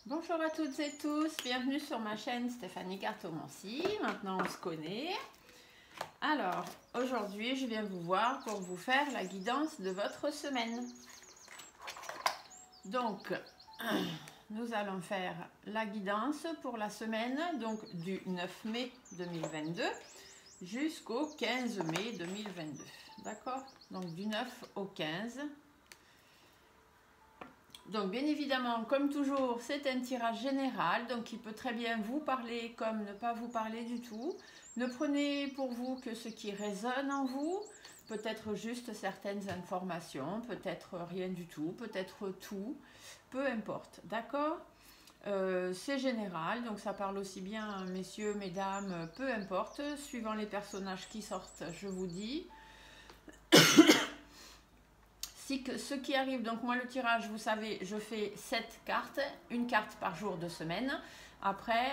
Bonjour à toutes et tous, bienvenue sur ma chaîne Stéphanie Cartomancie. Maintenant on se connaît. Alors aujourd'hui je viens vous voir pour vous faire la guidance de votre semaine. Donc nous allons faire la guidance pour la semaine donc du 9 mai 2022 jusqu'au 15 mai 2022. D'accord? Donc du 9 au 15. Donc bien évidemment, comme toujours, c'est un tirage général, donc il peut très bien vous parler comme ne pas vous parler du tout. Ne prenez pour vous que ce qui résonne en vous, peut-être juste certaines informations, peut-être rien du tout, peut-être tout, peu importe, d'accord? C'est général, donc ça parle aussi bien messieurs, mesdames, peu importe, suivant les personnages qui sortent, je vous dis. Ce qui arrive, donc moi le tirage, vous savez, je fais 7 cartes, une carte par jour de semaine. Après,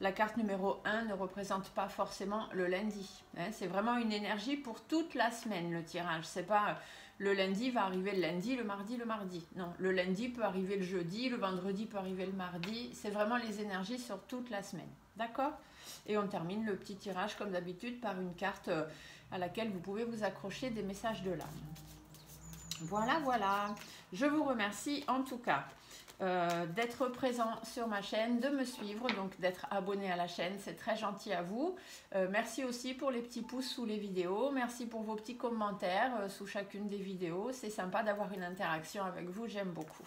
la carte numéro 1 ne représente pas forcément le lundi. Hein, c'est vraiment une énergie pour toute la semaine le tirage. C'est pas le lundi va arriver le lundi, le mardi, le mardi. Non, le lundi peut arriver le jeudi, le vendredi peut arriver le mardi. C'est vraiment les énergies sur toute la semaine. D'accord? Et on termine le petit tirage comme d'habitude par une carte à laquelle vous pouvez vous accrocher des messages de l'âme. Voilà, voilà. Je vous remercie en tout cas d'être présent sur ma chaîne, de me suivre, donc d'être abonné à la chaîne, c'est très gentil à vous. Merci aussi pour les petits pouces sous les vidéos, merci pour vos petits commentaires sous chacune des vidéos, c'est sympa d'avoir une interaction avec vous, j'aime beaucoup.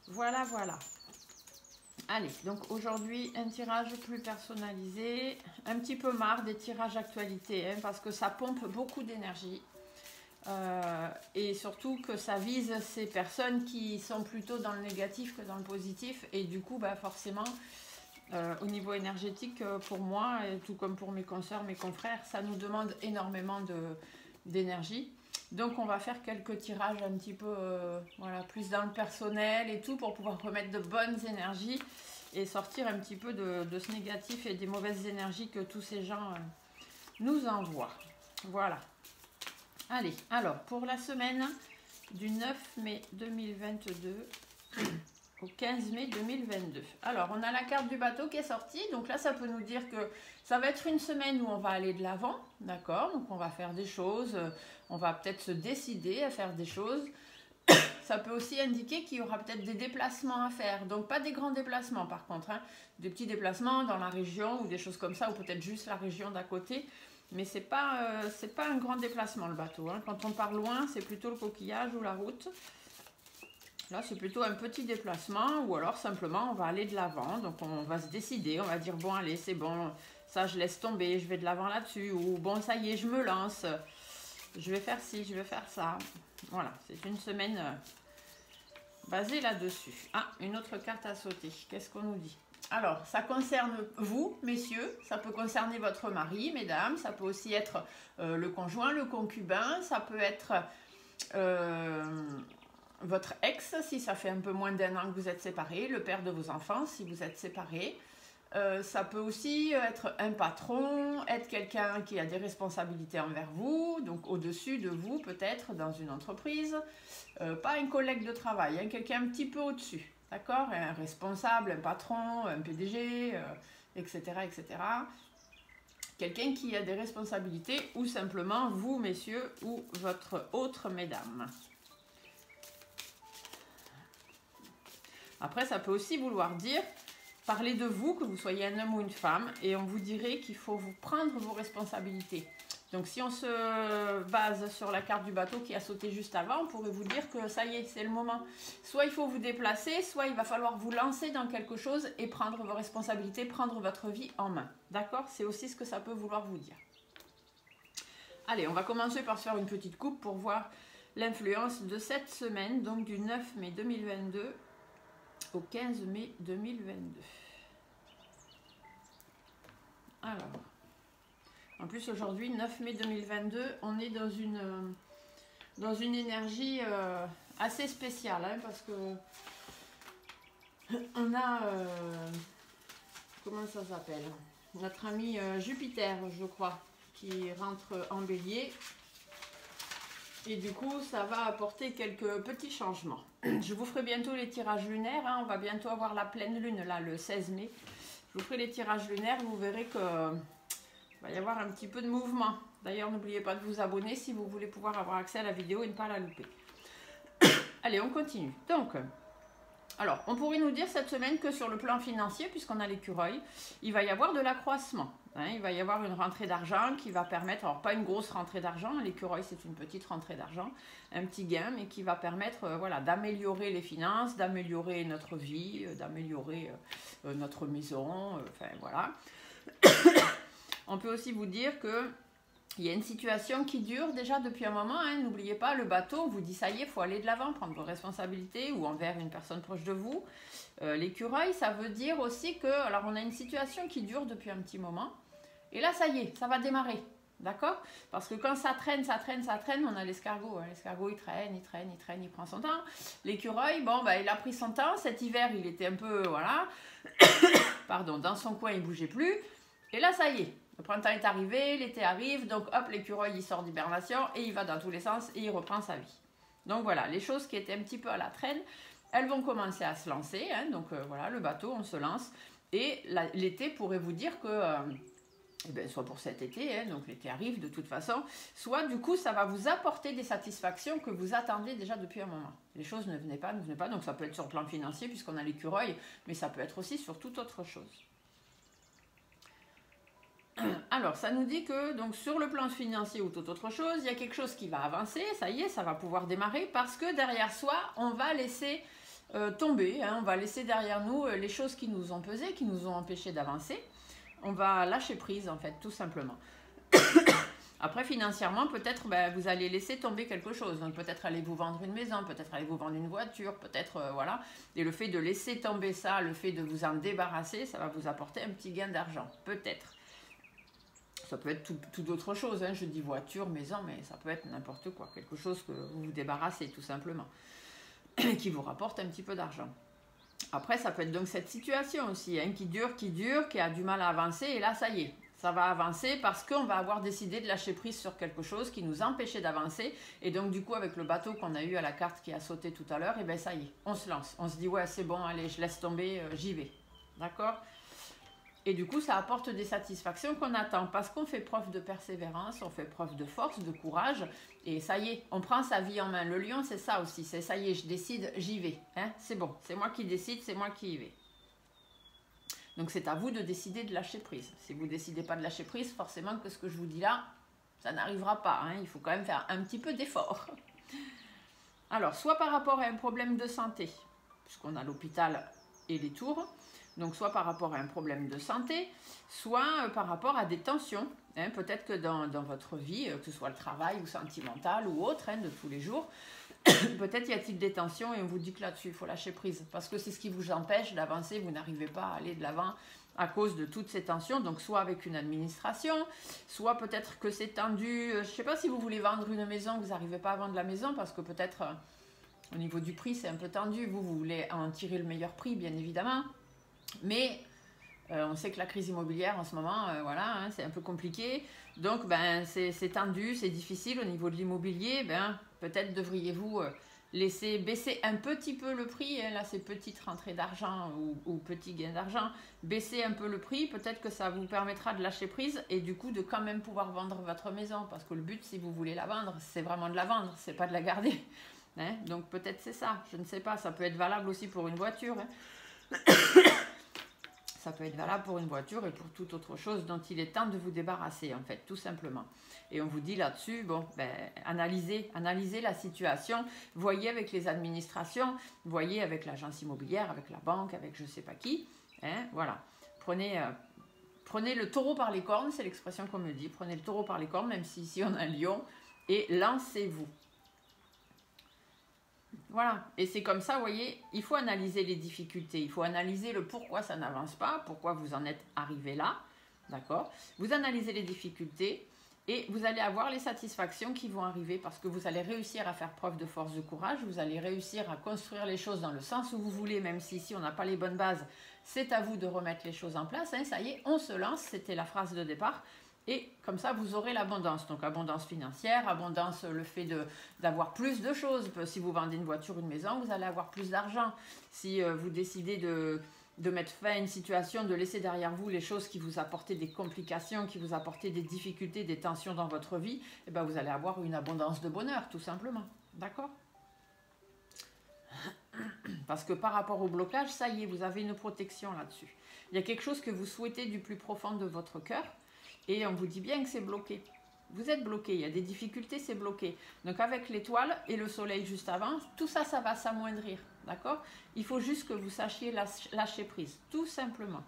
Voilà, voilà. Allez, donc aujourd'hui un tirage plus personnalisé, un petit peu marre des tirages actualité, hein, parce que ça pompe beaucoup d'énergie. Et surtout que ça vise ces personnes qui sont plutôt dans le négatif que dans le positif, et du coup bah forcément au niveau énergétique pour moi et tout comme pour mes consoeurs, mes confrères, ça nous demande énormément d'énergie. Donc on va faire quelques tirages un petit peu voilà, plus dans le personnel et tout, pour pouvoir remettre de bonnes énergies et sortir un petit peu de ce négatif et des mauvaises énergies que tous ces gens nous envoient. Voilà. Allez, alors pour la semaine du 9 mai 2022 au 15 mai 2022. Alors on a la carte du bateau qui est sortie, donc là ça peut nous dire que ça va être une semaine où on va aller de l'avant, d'accord? Donc on va faire des choses, on va peut-être se décider à faire des choses. Ça peut aussi indiquer qu'il y aura peut-être des déplacements à faire, donc pas des grands déplacements par contre, hein, des petits déplacements dans la région ou des choses comme ça, ou peut-être juste la région d'à côté. Mais c'est pas un grand déplacement le bateau. Hein. Quand on part loin, c'est plutôt le coquillage ou la route. Là, c'est plutôt un petit déplacement, ou alors simplement on va aller de l'avant. Donc on va se décider, on va dire bon allez c'est bon, ça je laisse tomber, je vais de l'avant là-dessus. Ou bon ça y est, je me lance, je vais faire ci, je vais faire ça. Voilà, c'est une semaine basée là-dessus. Ah, une autre carte à sauter. Qu'est-ce qu'on nous dit ? Alors, ça concerne vous, messieurs, ça peut concerner votre mari, mesdames, ça peut aussi être le conjoint, le concubin, ça peut être votre ex, si ça fait un peu moins d'1 an que vous êtes séparés, le père de vos enfants, si vous êtes séparés. Ça peut aussi être un patron, être quelqu'un qui a des responsabilités envers vous, donc au-dessus de vous peut-être dans une entreprise, pas un collègue de travail, hein, quelqu'un un petit peu au-dessus. D'accord? Un responsable, un patron, un PDG, etc., etc. Quelqu'un qui a des responsabilités, ou simplement vous, messieurs, ou votre autre mesdames. Après, ça peut aussi vouloir dire parler de vous, que vous soyez un homme ou une femme, et on vous dirait qu'il faut vous prendre vos responsabilités. Donc si on se base sur la carte du bateau qui a sauté juste avant, on pourrait vous dire que ça y est, c'est le moment. Soit il faut vous déplacer, soit il va falloir vous lancer dans quelque chose et prendre vos responsabilités, prendre votre vie en main. D'accord? C'est aussi ce que ça peut vouloir vous dire. Allez, on va commencer par se faire une petite coupe pour voir l'influence de cette semaine, donc du 9 mai 2022 au 15 mai 2022. Alors... En plus, aujourd'hui, 9 mai 2022, on est dans une énergie assez spéciale, hein, parce que on a, comment ça s'appelle? Notre ami Jupiter, je crois, qui rentre en bélier. Et du coup, ça va apporter quelques petits changements. Je vous ferai bientôt les tirages lunaires. Hein. On va bientôt avoir la pleine lune, là, le 16 mai. Je vous ferai les tirages lunaires. Vous verrez qu'il va y avoir un petit peu de mouvement. D'ailleurs, n'oubliez pas de vous abonner si vous voulez pouvoir avoir accès à la vidéo et ne pas la louper. Allez, on continue. Donc, alors, on pourrait nous dire cette semaine que sur le plan financier, puisqu'on a l'écureuil, il va y avoir de l'accroissement. Hein, il va y avoir une rentrée d'argent qui va permettre, alors pas une grosse rentrée d'argent, l'écureuil c'est une petite rentrée d'argent, un petit gain, mais qui va permettre voilà, d'améliorer les finances, d'améliorer notre vie, d'améliorer notre maison, enfin voilà. On peut aussi vous dire que il y a une situation qui dure déjà depuis un moment. Hein. N'oubliez pas, le bateau, on vous dit ça y est, il faut aller de l'avant, prendre vos responsabilités ou envers une personne proche de vous. L'écureuil, ça veut dire aussi que, alors on a une situation qui dure depuis un petit moment. Et là, ça y est, ça va démarrer. D'accord? Parce que quand ça traîne, on a l'escargot. Hein. L'escargot, il traîne, il prend son temps. L'écureuil, bon, bah, il a pris son temps. Cet hiver, il était un peu, voilà, pardon, dans son coin, il bougeait plus. Et là, ça y est. Le printemps est arrivé, l'été arrive, donc hop, l'écureuil il sort d'hibernation et il va dans tous les sens et il reprend sa vie. Donc voilà, les choses qui étaient un petit peu à la traîne, elles vont commencer à se lancer. Hein, donc voilà, le bateau, on se lance. Et l'été pourrait vous dire que, eh bien, soit pour cet été, hein, donc l'été arrive de toute façon, soit du coup ça va vous apporter des satisfactions que vous attendez déjà depuis un moment. Les choses ne venaient pas, donc ça peut être sur le plan financier puisqu'on a l'écureuil, mais ça peut être aussi sur toute autre chose. Alors, ça nous dit que donc sur le plan financier ou toute autre chose, il y a quelque chose qui va avancer, ça y est, ça va pouvoir démarrer parce que derrière soi, on va laisser tomber, hein, on va laisser derrière nous les choses qui nous ont pesé, qui nous ont empêché d'avancer. On va lâcher prise en fait, tout simplement. Après, financièrement, peut-être vous allez laisser tomber quelque chose. Donc peut-être allez vous vendre une maison, peut-être allez vous vendre une voiture, peut-être voilà. Et le fait de laisser tomber ça, le fait de vous en débarrasser, ça va vous apporter un petit gain d'argent, peut-être. Ça peut être tout d'autre chose, hein. Je dis voiture, maison, mais ça peut être n'importe quoi. Quelque chose que vous vous débarrassez tout simplement, qui vous rapporte un petit peu d'argent. Après, ça peut être donc cette situation aussi, hein, qui dure, qui a du mal à avancer, et là, ça y est, ça va avancer parce qu'on va avoir décidé de lâcher prise sur quelque chose qui nous empêchait d'avancer, et donc du coup, avec le bateau qu'on a eu à la carte qui a sauté tout à l'heure, et bien ça y est, on se lance. On se dit, ouais, c'est bon, allez, je laisse tomber, j'y vais. D'accord ? Et du coup, ça apporte des satisfactions qu'on attend parce qu'on fait preuve de persévérance, on fait preuve de force, de courage. Et ça y est, on prend sa vie en main. Le lion, c'est ça aussi. C'est ça y est, je décide, j'y vais. Hein, c'est bon, c'est moi qui décide, c'est moi qui y vais. Donc c'est à vous de décider de lâcher prise. Si vous ne décidez pas de lâcher prise, forcément que ce que je vous dis là, ça n'arrivera pas. Hein, il faut quand même faire un petit peu d'effort. Alors, soit par rapport à un problème de santé, puisqu'on a l'hôpital et les tours. Donc soit par rapport à un problème de santé, soit par rapport à des tensions. Hein, peut-être que dans votre vie, que ce soit le travail ou sentimental ou autre, hein, de tous les jours, peut-être y a-t-il des tensions et on vous dit que là-dessus, il faut lâcher prise. Parce que c'est ce qui vous empêche d'avancer, vous n'arrivez pas à aller de l'avant à cause de toutes ces tensions. Donc soit avec une administration, soit peut-être que c'est tendu. Je ne sais pas si vous voulez vendre une maison, vous n'arrivez pas à vendre la maison parce que peut-être au niveau du prix, c'est un peu tendu. Vous voulez en tirer le meilleur prix, bien évidemment. Mais on sait que la crise immobilière en ce moment, voilà, hein, c'est un peu compliqué. Donc, c'est tendu, c'est difficile au niveau de l'immobilier. Peut-être devriez-vous laisser baisser un petit peu le prix. Hein, là, ces petites rentrées d'argent ou petits gains d'argent, baisser un peu le prix. Peut-être que ça vous permettra de lâcher prise et du coup de quand même pouvoir vendre votre maison. Parce que le but, si vous voulez la vendre, c'est vraiment de la vendre, c'est pas de la garder. Hein, donc, peut-être c'est ça, je ne sais pas. Ça peut être valable aussi pour une voiture. Hein. Ça peut être valable pour une voiture et pour toute autre chose dont il est temps de vous débarrasser, en fait, tout simplement. Et on vous dit là-dessus, bon, analysez la situation, voyez avec les administrations, voyez avec l'agence immobilière, avec la banque, avec je ne sais pas qui, hein, voilà. Prenez le taureau par les cornes, c'est l'expression qu'on me dit, prenez le taureau par les cornes, même si ici on a un lion, et lancez-vous. Voilà, et c'est comme ça, vous voyez, il faut analyser les difficultés, il faut analyser le pourquoi ça n'avance pas, pourquoi vous en êtes arrivé là, d'accord? Vous analysez les difficultés et vous allez avoir les satisfactions qui vont arriver parce que vous allez réussir à faire preuve de force, de courage, vous allez réussir à construire les choses dans le sens où vous voulez, même si ici on n'a pas les bonnes bases, c'est à vous de remettre les choses en place, hein, ça y est, on se lance, c'était la phrase de départ. Et comme ça, vous aurez l'abondance. Donc, abondance financière, abondance, le fait d'avoir plus de choses. Si vous vendez une voiture, une maison, vous allez avoir plus d'argent. Si vous décidez de mettre fin à une situation, de laisser derrière vous les choses qui vous apportaient des complications, qui vous apportaient des difficultés, des tensions dans votre vie, eh ben vous allez avoir une abondance de bonheur, tout simplement. D'accord? Parce que par rapport au blocage, ça y est, vous avez une protection là-dessus. Il y a quelque chose que vous souhaitez du plus profond de votre cœur et on vous dit bien que c'est bloqué. Vous êtes bloqué, il y a des difficultés, c'est bloqué. Donc avec l'étoile et le soleil juste avant, tout ça, ça va s'amoindrir. D'accord? Il faut juste que vous sachiez lâcher prise, tout simplement.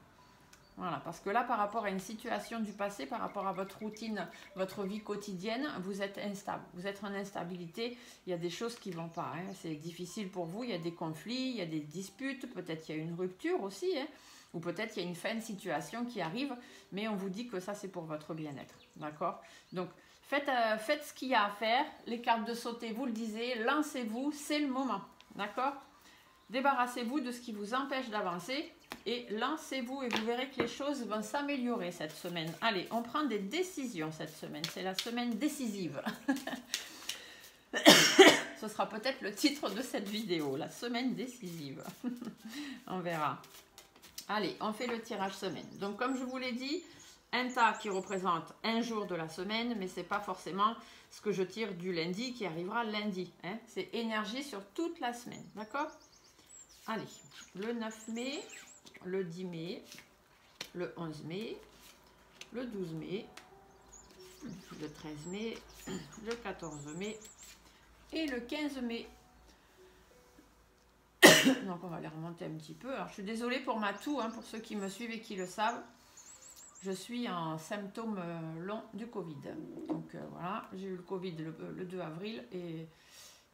Voilà, parce que là, par rapport à une situation du passé, par rapport à votre routine, votre vie quotidienne, vous êtes instable. Vous êtes en instabilité, il y a des choses qui ne vont pas. Hein. C'est difficile pour vous, il y a des conflits, il y a des disputes, peut-être il y a une rupture aussi, hein. Ou peut-être il y a une fin de situation qui arrive, mais on vous dit que ça, c'est pour votre bien-être. D'accord? Donc, faites ce qu'il y a à faire. Les cartes de sauter, vous le disiez, lancez-vous, c'est le moment. D'accord? Débarrassez-vous de ce qui vous empêche d'avancer et lancez-vous et vous verrez que les choses vont s'améliorer cette semaine. Allez, on prend des décisions cette semaine. C'est la semaine décisive. Ce sera peut-être le titre de cette vidéo, la semaine décisive. On verra. Allez, on fait le tirage semaine. Donc, comme je vous l'ai dit, un tas qui représente un jour de la semaine, mais ce n'est pas forcément ce que je tire du lundi qui arrivera lundi. Hein. C'est énergie sur toute la semaine. D'accord? Allez, le 9 mai, le 10 mai, le 11 mai, le 12 mai, le 13 mai, le 14 mai et le 15 mai. Donc on va les remonter un petit peu. Alors je suis désolée pour ma toux, hein, pour ceux qui me suivent et qui le savent. Je suis en symptômes longs du Covid. Donc voilà, j'ai eu le Covid le 2 avril et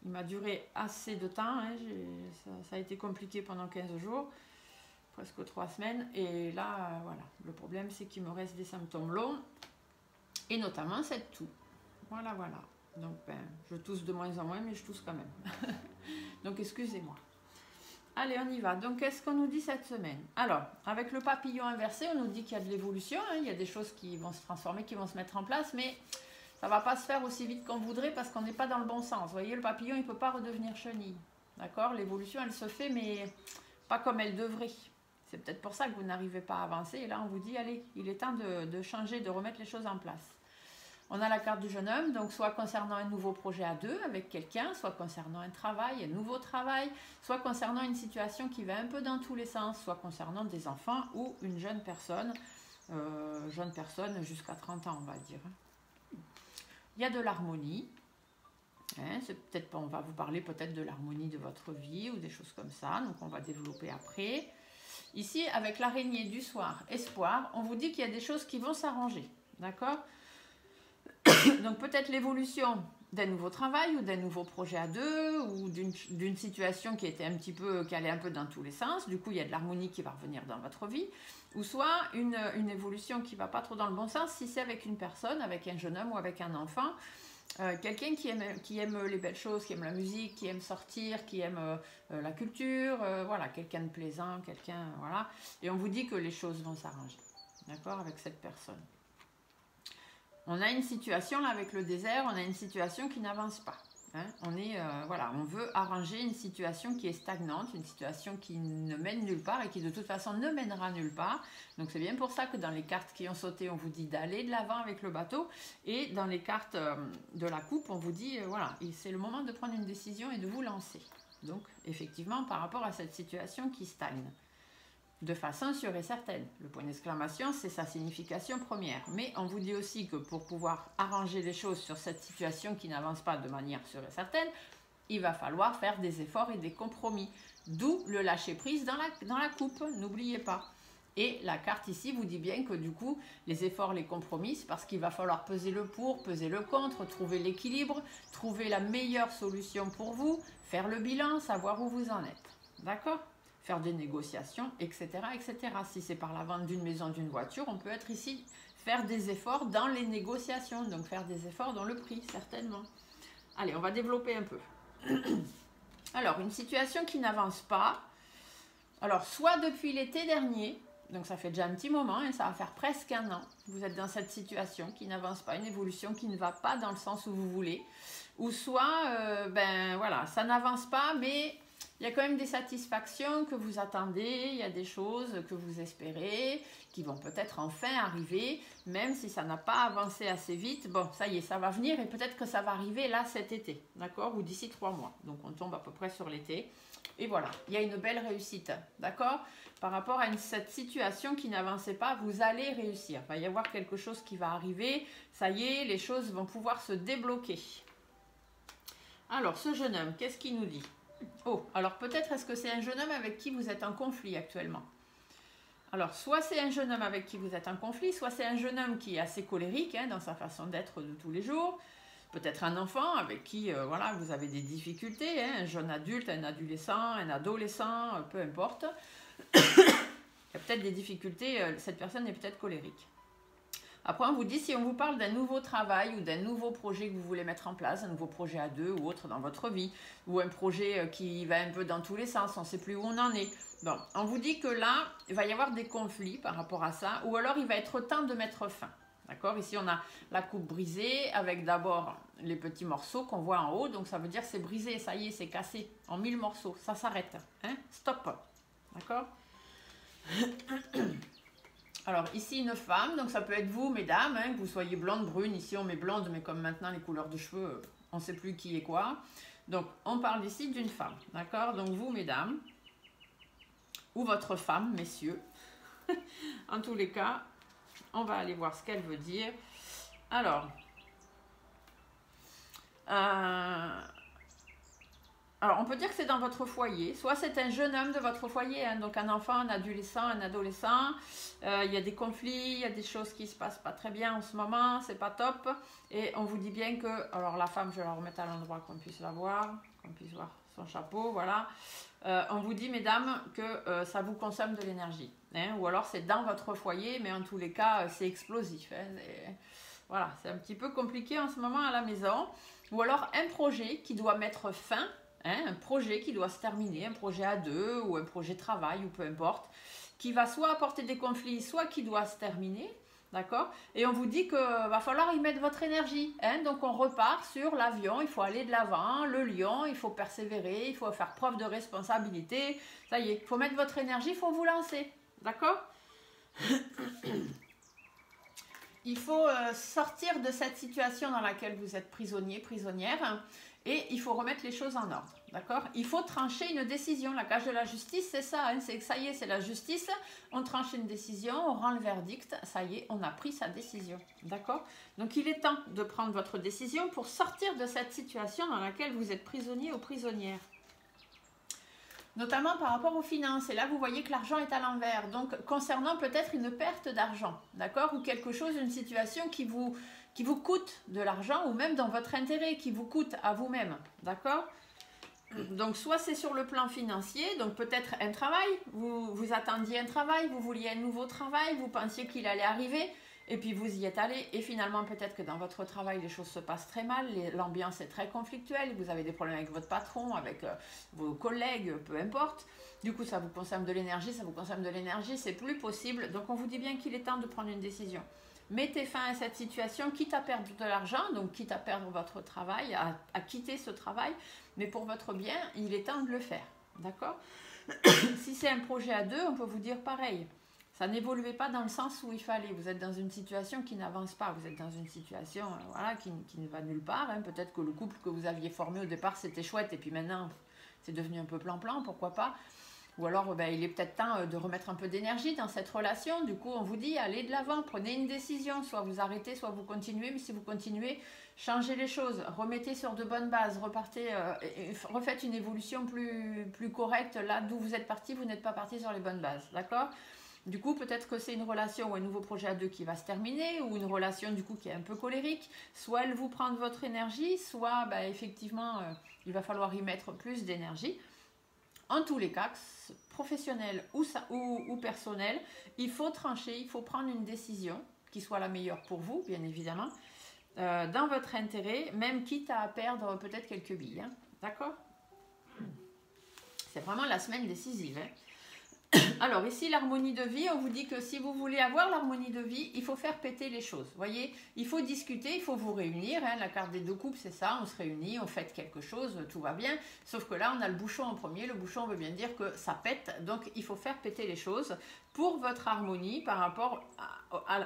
il m'a duré assez de temps. Hein. Ça a été compliqué pendant 15 jours, presque 3 semaines. Et là, voilà, le problème c'est qu'il me reste des symptômes longs et notamment cette toux. Voilà, voilà. Donc je tousse de moins en moins, mais je tousse quand même. Donc excusez-moi. Allez, on y va. Donc, qu'est-ce qu'on nous dit cette semaine? Alors, avec le papillon inversé, on nous dit qu'il y a de l'évolution. Hein, il y a des choses qui vont se transformer, qui vont se mettre en place, mais ça ne va pas se faire aussi vite qu'on voudrait parce qu'on n'est pas dans le bon sens. Vous voyez, le papillon, il ne peut pas redevenir chenille. D'accord? L'évolution, elle se fait, mais pas comme elle devrait. C'est peut-être pour ça que vous n'arrivez pas à avancer. Et là, on vous dit, allez, il est temps de changer, de remettre les choses en place. On a la carte du jeune homme, donc soit concernant un nouveau projet à deux avec quelqu'un, soit concernant un travail, un nouveau travail, soit concernant une situation qui va un peu dans tous les sens, soit concernant des enfants ou une jeune personne jusqu'à 30 ans, on va dire. Il y a de l'harmonie. Hein, c'est peut-être, on va vous parler peut-être de l'harmonie de votre vie ou des choses comme ça, donc on va développer après. Ici, avec l'araignée du soir, espoir, on vous dit qu'il y a des choses qui vont s'arranger, d'accord ? Donc peut-être l'évolution d'un nouveau travail ou d'un nouveau projet à deux ou d'une situation qui était un petit peu, qui allait un peu dans tous les sens. Du coup, il y a de l'harmonie qui va revenir dans votre vie. Ou soit une évolution qui ne va pas trop dans le bon sens si c'est avec une personne, avec un jeune homme ou avec un enfant. Quelqu'un qui aime les belles choses, qui aime la musique, qui aime sortir, qui aime la culture. Voilà, quelqu'un de plaisant, quelqu'un, voilà. Et on vous dit que les choses vont s'arranger. D'accord, avec cette personne. On a une situation là avec le désert, on a une situation qui n'avance pas. Hein. Voilà, on veut arranger une situation qui est stagnante, une situation qui ne mène nulle part et qui de toute façon ne mènera nulle part. Donc c'est bien pour ça que dans les cartes qui ont sauté, on vous dit d'aller de l'avant avec le bateau. Et dans les cartes de la coupe, on vous dit, voilà, c'est le moment de prendre une décision et de vous lancer. Donc effectivement, par rapport à cette situation qui stagne. De façon sûre et certaine. Le point d'exclamation, c'est sa signification première. Mais on vous dit aussi que pour pouvoir arranger les choses sur cette situation qui n'avance pas de manière sûre et certaine, il va falloir faire des efforts et des compromis. D'où le lâcher-prise dans la coupe, n'oubliez pas. Et la carte ici vous dit bien que du coup, les efforts, les compromis, c'est parce qu'il va falloir peser le pour, peser le contre, trouver l'équilibre, trouver la meilleure solution pour vous, faire le bilan, savoir où vous en êtes. D'accord ? Faire des négociations, etc., etc. Si c'est par la vente d'une maison, d'une voiture, on peut être ici, faire des efforts dans les négociations, donc faire des efforts dans le prix, certainement. Allez, on va développer un peu. Alors, une situation qui n'avance pas. Alors, soit depuis l'été dernier, Donc ça fait déjà un petit moment, et ça va faire presque un an. Vous êtes dans cette situation qui n'avance pas, une évolution qui ne va pas dans le sens où vous voulez. Ou soit, ben voilà, ça n'avance pas, mais il y a quand même des satisfactions que vous attendez, il y a des choses que vous espérez, qui vont peut-être enfin arriver, même si ça n'a pas avancé assez vite. Bon, ça y est, ça va venir et peut-être que ça va arriver là cet été, d'accord? Ou d'ici 3 mois. Donc on tombe à peu près sur l'été. Et voilà, il y a une belle réussite, d'accord? Par rapport à cette situation qui n'avançait pas, vous allez réussir. Il va y avoir quelque chose qui va arriver. Ça y est, les choses vont pouvoir se débloquer. Alors, ce jeune homme, qu'est-ce qu'il nous dit? Oh, alors peut-être est-ce que c'est un jeune homme avec qui vous êtes en conflit actuellement? Alors, soit c'est un jeune homme avec qui vous êtes en conflit, soit c'est un jeune homme qui est assez colérique hein, dans sa façon d'être de tous les jours. Peut-être un enfant avec qui voilà, vous avez des difficultés, hein, un jeune adulte, un adolescent, peu importe. Il y a peut-être des difficultés, cette personne est peut-être colérique. Après, on vous dit, si on vous parle d'un nouveau travail ou d'un nouveau projet que vous voulez mettre en place, un nouveau projet à deux ou autre dans votre vie, ou un projet qui va un peu dans tous les sens, on ne sait plus où on en est. Bon, on vous dit que là, il va y avoir des conflits par rapport à ça, ou alors il va être temps de mettre fin. D'accord? Ici, on a la coupe brisée avec d'abord les petits morceaux qu'on voit en haut. Donc, ça veut dire que c'est brisé, ça y est, c'est cassé en 1000 morceaux. Ça s'arrête. Hein? Stop. D'accord? Alors, ici, une femme. Donc, ça peut être vous, mesdames, hein, que vous soyez blonde, brune. Ici, on met blonde, mais comme maintenant, les couleurs de cheveux, on ne sait plus qui est quoi. Donc, on parle ici d'une femme. D'accord? Donc, vous, mesdames, ou votre femme, messieurs. En tous les cas, on va aller voir ce qu'elle veut dire. Alors, on peut dire que c'est dans votre foyer. Soit c'est un jeune homme de votre foyer, hein, donc un enfant, un adolescent. Il y a des conflits, il y a des choses qui ne se passent pas très bien en ce moment, c'est pas top. Et on vous dit bien que, alors la femme, je vais la remettre à l'endroit qu'on puisse la voir, qu'on puisse voir son chapeau, voilà. On vous dit, mesdames, que ça vous consomme de l'énergie. Hein, ou alors c'est dans votre foyer, mais en tous les cas, c'est explosif. Hein, voilà, c'est un petit peu compliqué en ce moment à la maison. Ou alors un projet qui doit mettre fin, hein, un projet qui doit se terminer, un projet à deux ou un projet de travail ou peu importe, qui va soit apporter des conflits, soit qui doit se terminer. D'accord? Et on vous dit qu'il va falloir y mettre votre énergie. Hein? Donc on repart sur l'avion, il faut aller de l'avant, le lion, il faut persévérer, il faut faire preuve de responsabilité. Ça y est, il faut mettre votre énergie, il faut vous lancer. D'accord? Il faut sortir de cette situation dans laquelle vous êtes prisonnier, prisonnière, et il faut remettre les choses en ordre. D'accord? Il faut trancher une décision. La cage de la justice, c'est ça. Hein, c'est que ça y est, c'est la justice. On tranche une décision, on rend le verdict. Ça y est, on a pris sa décision. D'accord? Donc, il est temps de prendre votre décision pour sortir de cette situation dans laquelle vous êtes prisonnier ou prisonnière. Notamment par rapport aux finances. Et là, vous voyez que l'argent est à l'envers. Donc, concernant peut-être une perte d'argent. D'accord? Ou quelque chose, une situation qui vous coûte de l'argent ou même dans votre intérêt, qui vous coûte à vous-même. D'accord? Donc, soit c'est sur le plan financier, donc peut-être un travail, vous attendiez un travail, vous vouliez un nouveau travail, vous pensiez qu'il allait arriver, et puis vous y êtes allé, et finalement peut-être que dans votre travail, les choses se passent très mal, l'ambiance est très conflictuelle, vous avez des problèmes avec votre patron, avec vos collègues, peu importe. Du coup, ça vous consomme de l'énergie, c'est plus possible. Donc, on vous dit bien qu'il est temps de prendre une décision. Mettez fin à cette situation, quitte à perdre de l'argent, donc quitte à perdre votre travail, à quitter ce travail, mais pour votre bien, il est temps de le faire. D'accord? Si c'est un projet à deux, on peut vous dire pareil. Ça n'évoluait pas dans le sens où il fallait. Vous êtes dans une situation qui n'avance pas. Vous êtes dans une situation voilà, qui ne va nulle part. Hein. Peut-être que le couple que vous aviez formé au départ, c'était chouette, et puis maintenant, c'est devenu un peu plan-plan, pourquoi pas? Ou alors, il est peut-être temps de remettre un peu d'énergie dans cette relation. Du coup, on vous dit, allez de l'avant, prenez une décision. Soit vous arrêtez, soit vous continuez. Mais si vous continuez, changez les choses. Remettez sur de bonnes bases. Repartez, refaites une évolution plus correcte. Là d'où vous êtes parti, vous n'êtes pas parti sur les bonnes bases. D'accord? Du coup, peut-être que c'est une relation ou un nouveau projet à deux qui va se terminer, ou une relation du coup qui est un peu colérique. Soit elle vous prend de votre énergie, soit effectivement, il va falloir y mettre plus d'énergie. En tous les cas, professionnel ou personnel, il faut trancher, il faut prendre une décision qui soit la meilleure pour vous, bien évidemment, dans votre intérêt, même quitte à perdre peut-être quelques billes. Hein. D'accord? C'est vraiment la semaine décisive. Hein. Alors ici, l'harmonie de vie, on vous dit que si vous voulez avoir l'harmonie de vie, il faut faire péter les choses. Vous voyez, il faut discuter, il faut vous réunir. Hein, la carte des deux coupes, c'est ça, on se réunit, on fête quelque chose, tout va bien. Sauf que là, on a le bouchon en premier. Le bouchon veut bien dire que ça pète. Donc, il faut faire péter les choses pour votre harmonie par rapport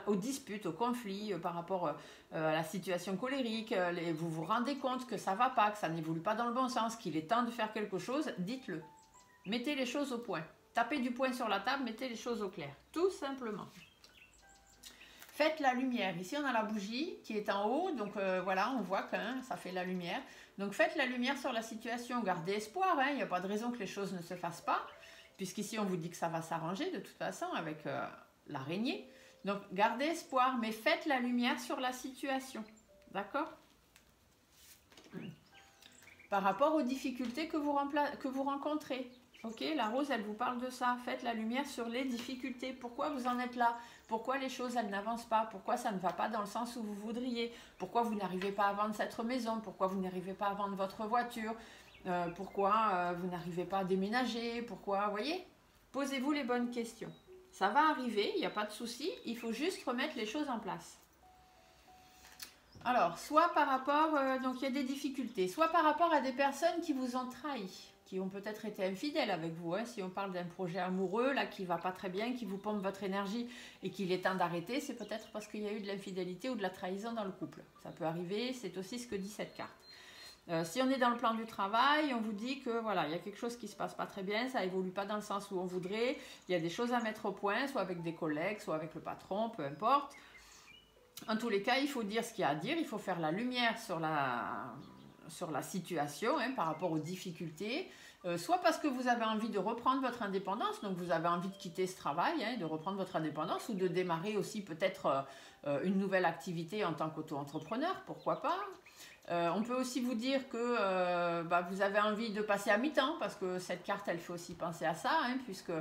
aux disputes, aux conflits, par rapport à la situation colérique. Vous vous rendez compte que ça ne va pas, que ça n'évolue pas dans le bon sens, qu'il est temps de faire quelque chose, dites-le. Mettez les choses au point. Tapez du poing sur la table, mettez les choses au clair. Tout simplement. Faites la lumière. Ici, on a la bougie qui est en haut. Donc, voilà, on voit que ça fait la lumière. Donc, faites la lumière sur la situation. Gardez espoir. Il n'y a pas de raison que les choses ne se fassent pas. Puisqu'ici, on vous dit que ça va s'arranger de toute façon avec l'araignée. Donc, gardez espoir. Mais faites la lumière sur la situation. D'accord ? Par rapport aux difficultés que vous rencontrez. Ok, la rose, elle vous parle de ça. Faites la lumière sur les difficultés. Pourquoi vous en êtes là? Pourquoi les choses, elles n'avancent pas? Pourquoi ça ne va pas dans le sens où vous voudriez? Pourquoi vous n'arrivez pas à vendre cette maison? Pourquoi vous n'arrivez pas à vendre votre voiture? Pourquoi vous n'arrivez pas à déménager? Pourquoi, vous voyez? Posez-vous les bonnes questions. Ça va arriver, il n'y a pas de souci. Il faut juste remettre les choses en place. Alors, soit par rapport, donc il y a des difficultés, soit par rapport à des personnes qui vous ont trahi, qui ont peut-être été infidèles avec vous. Hein. Si on parle d'un projet amoureux, là, qui ne va pas très bien, qui vous pompe votre énergie et qu'il est temps d'arrêter, c'est peut-être parce qu'il y a eu de l'infidélité ou de la trahison dans le couple. Ça peut arriver, c'est aussi ce que dit cette carte. Si on est dans le plan du travail, on vous dit que voilà, il y a quelque chose qui ne se passe pas très bien, ça évolue pas dans le sens où on voudrait, il y a des choses à mettre au point, soit avec des collègues, soit avec le patron, peu importe. En tous les cas, il faut dire ce qu'il y a à dire, il faut faire la lumière sur la situation par rapport aux difficultés, soit parce que vous avez envie de reprendre votre indépendance, donc vous avez envie de quitter ce travail, de reprendre votre indépendance, ou de démarrer aussi peut-être une nouvelle activité en tant qu'auto-entrepreneur, pourquoi pas. On peut aussi vous dire que vous avez envie de passer à mi-temps, parce que cette carte, elle fait aussi penser à ça, puisque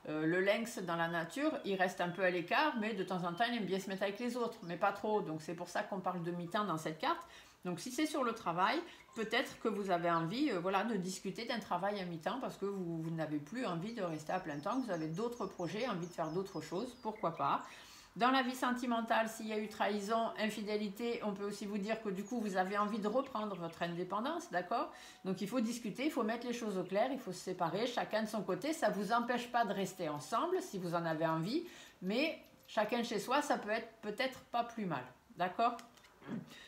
le lynx dans la nature, il reste un peu à l'écart, mais de temps en temps, il aime bien se mettre avec les autres, mais pas trop. Donc c'est pour ça qu'on parle de mi-temps dans cette carte. Donc si c'est sur le travail, peut-être que vous avez envie de discuter d'un travail à mi-temps, parce que vous n'avez plus envie de rester à plein temps, que vous avez d'autres projets, envie de faire d'autres choses, pourquoi pas. Dans la vie sentimentale, s'il y a eu trahison, infidélité, on peut aussi vous dire que du coup, vous avez envie de reprendre votre indépendance, d'accord? Donc, il faut discuter, il faut mettre les choses au clair, il faut se séparer, chacun de son côté. Ça ne vous empêche pas de rester ensemble si vous en avez envie, mais chacun chez soi, ça peut être peut-être pas plus mal, d'accord?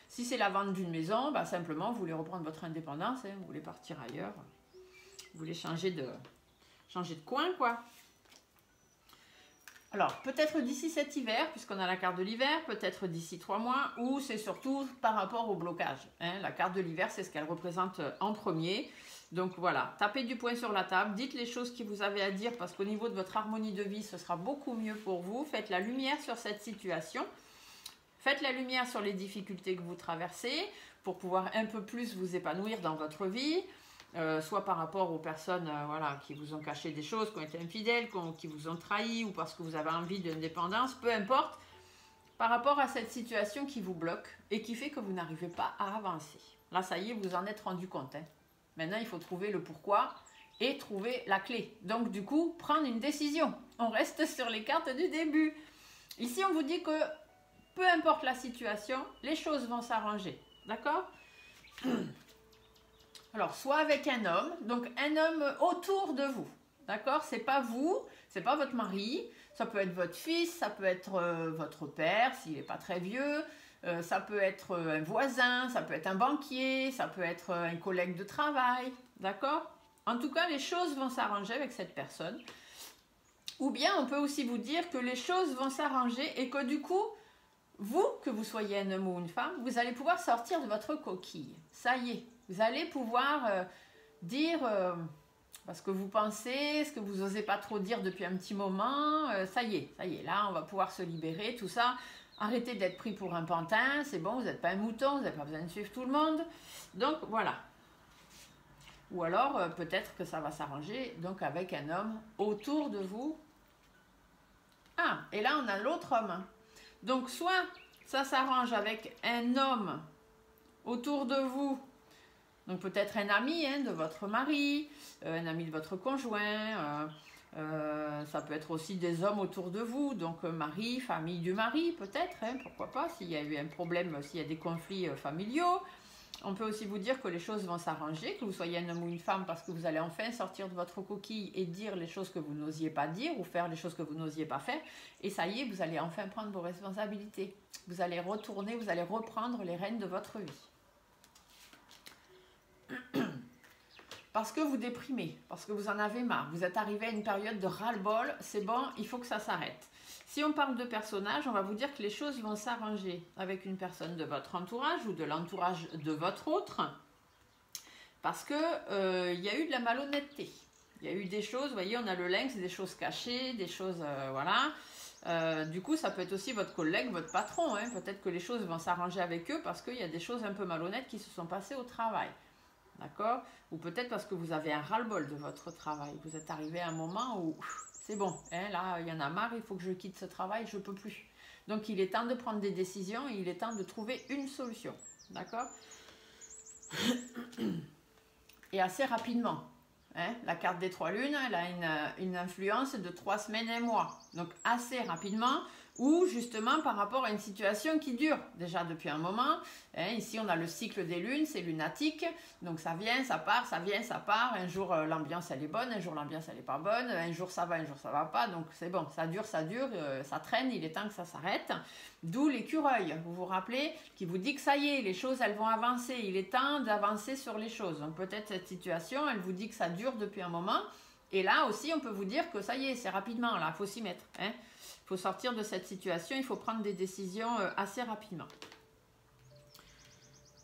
Si c'est la vente d'une maison, simplement, vous voulez reprendre votre indépendance, vous voulez partir ailleurs, vous voulez changer de coin, quoi. Alors, peut-être d'ici cet hiver, puisqu'on a la carte de l'hiver, peut-être d'ici 3 mois, ou c'est surtout par rapport au blocage. La carte de l'hiver, c'est ce qu'elle représente en premier. Donc voilà, tapez du poing sur la table, dites les choses que vous avez à dire, parce qu'au niveau de votre harmonie de vie, ce sera beaucoup mieux pour vous. Faites la lumière sur cette situation. Faites la lumière sur les difficultés que vous traversez, pour pouvoir un peu plus vous épanouir dans votre vie. Soit par rapport aux personnes qui vous ont caché des choses, qui ont été infidèles, qui vous ont trahi, ou parce que vous avez envie d'indépendance, peu importe, par rapport à cette situation qui vous bloque et qui fait que vous n'arrivez pas à avancer. Là, ça y est, vous en êtes rendu compte. Maintenant, il faut trouver le pourquoi et trouver la clé. Donc, du coup, prendre une décision. On reste sur les cartes du début. Ici, on vous dit que peu importe la situation, les choses vont s'arranger. D'accord ? Alors, soit avec un homme, donc un homme autour de vous, d'accord? C'est pas vous, c'est pas votre mari, ça peut être votre fils, ça peut être votre père s'il n'est pas très vieux, ça peut être un voisin, ça peut être un banquier, ça peut être un collègue de travail, d'accord? En tout cas, les choses vont s'arranger avec cette personne. Ou bien, on peut aussi vous dire que les choses vont s'arranger et que du coup, vous, que vous soyez un homme ou une femme, vous allez pouvoir sortir de votre coquille. Ça y est. Vous allez pouvoir dire ce que vous pensez, ce que vous n'osez pas trop dire depuis un petit moment. Ça y est, là, on va pouvoir se libérer, tout ça. Arrêtez d'être pris pour un pantin, c'est bon, vous n'êtes pas un mouton, vous n'avez pas besoin de suivre tout le monde. Donc, voilà. Ou alors, peut-être que ça va s'arranger donc avec un homme autour de vous. Ah, et là, on a l'autre homme. Donc, soit ça s'arrange avec un homme autour de vous, donc peut-être un ami de votre mari, un ami de votre conjoint, ça peut être aussi des hommes autour de vous, donc mari, famille du mari peut-être, hein, pourquoi pas, s'il y a eu un problème, s'il y a des conflits familiaux. On peut aussi vous dire que les choses vont s'arranger, que vous soyez un homme ou une femme, parce que vous allez enfin sortir de votre coquille et dire les choses que vous n'osiez pas dire ou faire les choses que vous n'osiez pas faire. Et ça y est, vous allez enfin prendre vos responsabilités. Vous allez retourner, vous allez reprendre les rênes de votre vie. Parce que vous déprimez, parce que vous en avez marre, vous êtes arrivé à une période de ras-le-bol, c'est bon, il faut que ça s'arrête. Si on parle de personnages, on va vous dire que les choses vont s'arranger avec une personne de votre entourage ou de l'entourage de votre autre, parce que y a eu de la malhonnêteté. Il y a eu des choses, vous voyez, on a le lynx, des choses cachées, des choses, voilà. Du coup, ça peut être aussi votre collègue, votre patron, hein. Peut-être que les choses vont s'arranger avec eux parce qu'il y a des choses un peu malhonnêtes qui se sont passées au travail. D'accord? Ou peut-être parce que vous avez un ras-le-bol de votre travail. Vous êtes arrivé à un moment où c'est bon, hein, là, il y en a marre, il faut que je quitte ce travail, je ne peux plus. Donc, il est temps de prendre des décisions et il est temps de trouver une solution. D'accord? Et assez rapidement. Hein, la carte des 3 lunes, elle a une influence de 3 semaines et un mois. Donc, assez rapidement. Ou justement par rapport à une situation qui dure déjà depuis un moment. Hein, ici, on a le cycle des lunes, c'est lunatique. Donc, ça vient, ça part, ça vient, ça part. Un jour, l'ambiance, elle est bonne. Un jour, l'ambiance, elle n'est pas bonne. Un jour, ça va, un jour, ça va pas. Donc, c'est bon, ça dure, ça traîne. Il est temps que ça s'arrête. D'où l'écureuil. Vous vous rappelez, qui vous dit que ça y est, les choses, elles vont avancer. Il est temps d'avancer sur les choses. Donc, peut-être cette situation, elle vous dit que ça dure depuis un moment. Et là aussi, on peut vous dire que ça y est, c'est rapidement. Là, il faut s'y mettre. Hein. Il faut sortir de cette situation, il faut prendre des décisions assez rapidement.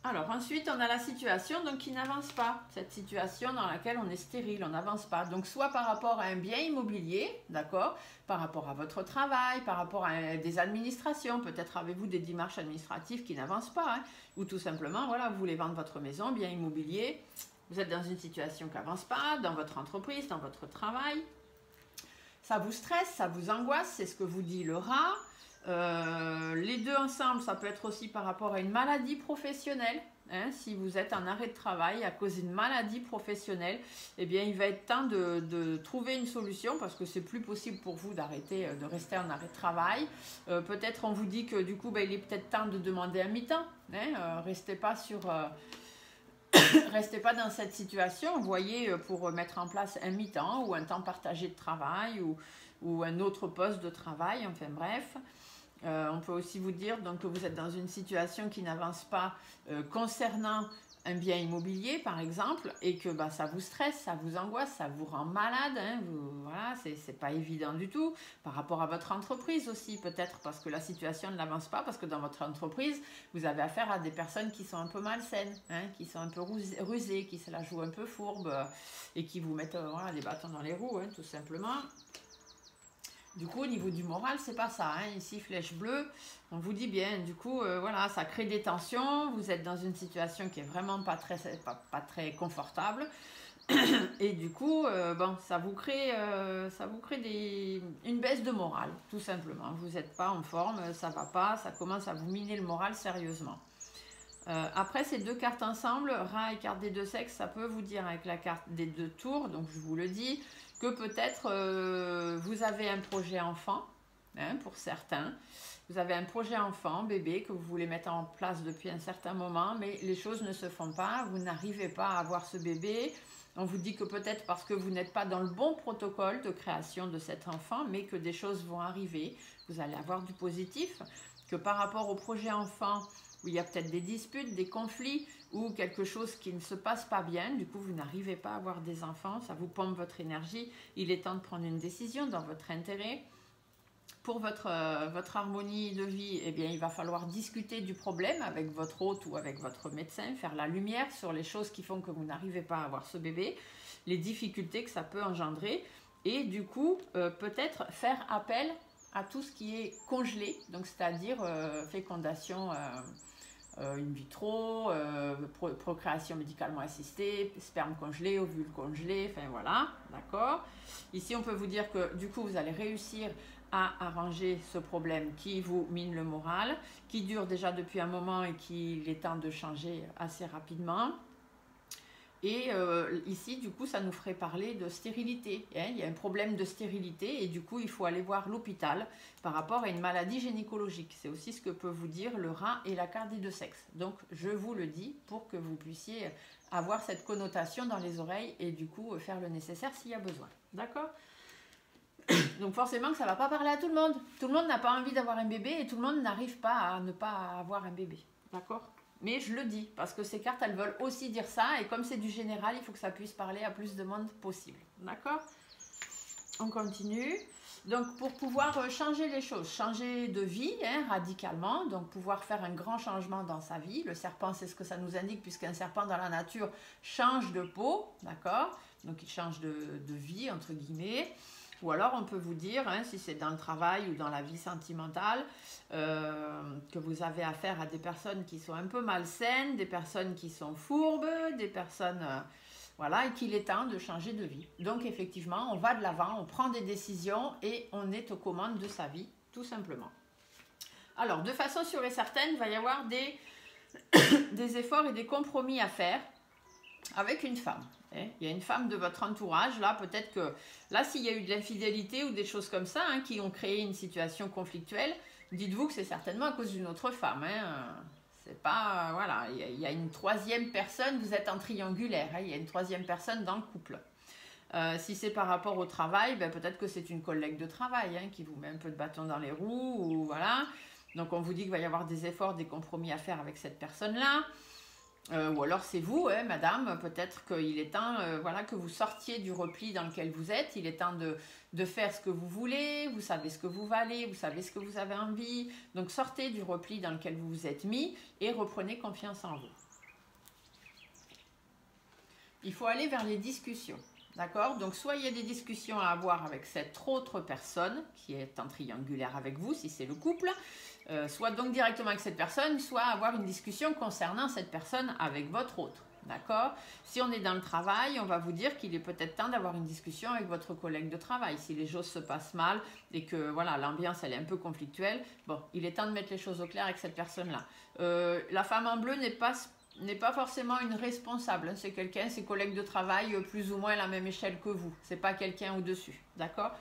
Alors ensuite, on a la situation donc, qui n'avance pas. Cette situation dans laquelle on est stérile, on n'avance pas. Donc soit par rapport à un bien immobilier, d'accord, par rapport à votre travail, par rapport à des administrations, peut-être avez-vous des démarches administratives qui n'avancent pas, hein, ou tout simplement, voilà, vous voulez vendre votre maison, bien immobilier, vous êtes dans une situation qui n'avance pas, dans votre entreprise, dans votre travail. Ça vous stresse, ça vous angoisse, c'est ce que vous dit le rat. Les deux ensemble, ça peut être aussi par rapport à une maladie professionnelle. Hein, si vous êtes en arrêt de travail à cause d'une maladie professionnelle, eh bien, il va être temps de trouver une solution parce que c'est plus possible pour vous d'arrêter, de rester en arrêt de travail. Peut-être on vous dit que du coup, il est peut-être temps de demander un mi-temps. Hein, restez pas sur... Restez pas dans cette situation, voyez, pour mettre en place un mi-temps ou un temps partagé de travail ou un autre poste de travail, enfin bref. On peut aussi vous dire donc, que vous êtes dans une situation qui n'avance pas concernant un bien immobilier par exemple et que ça vous stresse, ça vous angoisse, ça vous rend malade, hein, voilà, c'est pas évident du tout par rapport à votre entreprise aussi peut-être parce que la situation ne n'avance pas parce que dans votre entreprise vous avez affaire à des personnes qui sont un peu malsaines, hein, qui sont un peu rusées, qui se la jouent un peu fourbe et qui vous mettent voilà, des bâtons dans les roues, hein, tout simplement. Du coup, au niveau du moral, c'est pas ça. Hein. Ici, flèche bleue, on vous dit bien, du coup, voilà, ça crée des tensions. Vous êtes dans une situation qui est vraiment pas très confortable. Et du coup, bon, ça vous crée une baisse de morale, tout simplement. Vous n'êtes pas en forme, ça va pas, ça commence à vous miner le moral sérieusement. Après, ces deux cartes ensemble, rat et carte des deux sexes, ça peut vous dire avec la carte des deux tours, donc je vous le dis, que peut-être vous avez un projet enfant, hein, pour certains. Vous avez un projet enfant, bébé, que vous voulez mettre en place depuis un certain moment, mais les choses ne se font pas, vous n'arrivez pas à avoir ce bébé. On vous dit que peut-être parce que vous n'êtes pas dans le bon protocole de création de cet enfant, mais que des choses vont arriver, vous allez avoir du positif, que par rapport au projet enfant, où il y a peut-être des disputes, des conflits ou quelque chose qui ne se passe pas bien, du coup vous n'arrivez pas à avoir des enfants, ça vous pompe votre énergie, il est temps de prendre une décision dans votre intérêt. Pour votre harmonie de vie, eh bien, il va falloir discuter du problème avec votre hôte ou avec votre médecin, faire la lumière sur les choses qui font que vous n'arrivez pas à avoir ce bébé, les difficultés que ça peut engendrer et du coup peut-être faire appel à tout ce qui est congelé, donc c'est-à-dire fécondation in vitro, procréation médicalement assistée, sperme congelé, ovules congelés, enfin voilà, d'accord. Ici on peut vous dire que du coup vous allez réussir à arranger ce problème qui vous mine le moral, qui dure déjà depuis un moment et qu'il est temps de changer assez rapidement. Et ici, du coup, ça nous ferait parler de stérilité. Hein. Il y a un problème de stérilité et du coup, il faut aller voir l'hôpital par rapport à une maladie gynécologique. C'est aussi ce que peut vous dire le rein et la cardie de sexe. Donc, je vous le dis pour que vous puissiez avoir cette connotation dans les oreilles et du coup, faire le nécessaire s'il y a besoin. D'accord ? Donc forcément que ça ne va pas parler à tout le monde. Tout le monde n'a pas envie d'avoir un bébé et tout le monde n'arrive pas à ne pas avoir un bébé. D'accord ? Mais je le dis, parce que ces cartes, elles veulent aussi dire ça. Et comme c'est du général, il faut que ça puisse parler à plus de monde possible. D'accord ? On continue. Donc, pour pouvoir changer les choses, changer de vie radicalement, donc pouvoir faire un grand changement dans sa vie. Le serpent, c'est ce que ça nous indique, puisqu'un serpent dans la nature change de peau. D'accord ? Donc, il change de vie, entre guillemets. Ou alors on peut vous dire, si c'est dans le travail ou dans la vie sentimentale, que vous avez affaire à des personnes qui sont un peu malsaines, des personnes qui sont fourbes, des personnes... voilà, et qu'il est temps de changer de vie. Donc effectivement, on va de l'avant, on prend des décisions et on est aux commandes de sa vie, tout simplement. Alors, de façon sûre et certaine, il va y avoir des efforts et des compromis à faire avec une femme. Il y a une femme de votre entourage, là, peut-être que, là, s'il y a eu de l'infidélité ou des choses comme ça, qui ont créé une situation conflictuelle, dites-vous que c'est certainement à cause d'une autre femme. C'est pas, voilà, il y a une troisième personne, vous êtes en triangulaire, il y a une troisième personne dans le couple. Si c'est par rapport au travail, peut-être que c'est une collègue de travail qui vous met un peu de bâton dans les roues, ou voilà. Donc on vous dit qu'il va y avoir des efforts, des compromis à faire avec cette personne-là. Ou alors c'est vous, madame, peut-être qu'il est temps voilà, que vous sortiez du repli dans lequel vous êtes, il est temps de faire ce que vous voulez, vous savez ce que vous valez, vous savez ce que vous avez envie, donc sortez du repli dans lequel vous vous êtes mis et reprenez confiance en vous. Il faut aller vers les discussions, d'accord? Donc soit il y a des discussions à avoir avec cette autre personne qui est en triangulaire avec vous, si c'est le couple, soit donc directement avec cette personne, soit avoir une discussion concernant cette personne avec votre autre. D'accord? Si on est dans le travail, on va vous dire qu'il est peut-être temps d'avoir une discussion avec votre collègue de travail. Si les choses se passent mal et que voilà, l'ambiance elle est un peu conflictuelle, bon, il est temps de mettre les choses au clair avec cette personne-là. La femme en bleu n'est pas forcément une responsable. C'est quelqu'un, ses collègues de travail, plus ou moins à la même échelle que vous. C'est pas quelqu'un au-dessus. D'accord?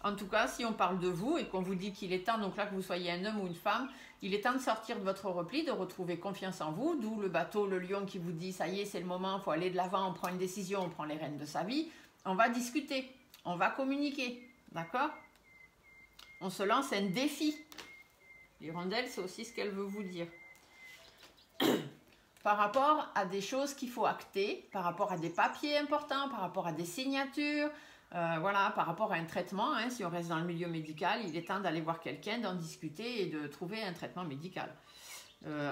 En tout cas, si on parle de vous et qu'on vous dit qu'il est temps, donc là que vous soyez un homme ou une femme, il est temps de sortir de votre repli, de retrouver confiance en vous, d'où le bateau, le lion qui vous dit, ça y est, c'est le moment, il faut aller de l'avant, on prend une décision, on prend les rênes de sa vie, on va discuter, on va communiquer, d'accord? On se lance un défi. L'hirondelle, c'est aussi ce qu'elle veut vous dire. Par rapport à des choses qu'il faut acter, par rapport à des papiers importants, par rapport à des signatures, voilà, par rapport à un traitement, si on reste dans le milieu médical, il est temps d'aller voir quelqu'un, d'en discuter et de trouver un traitement médical.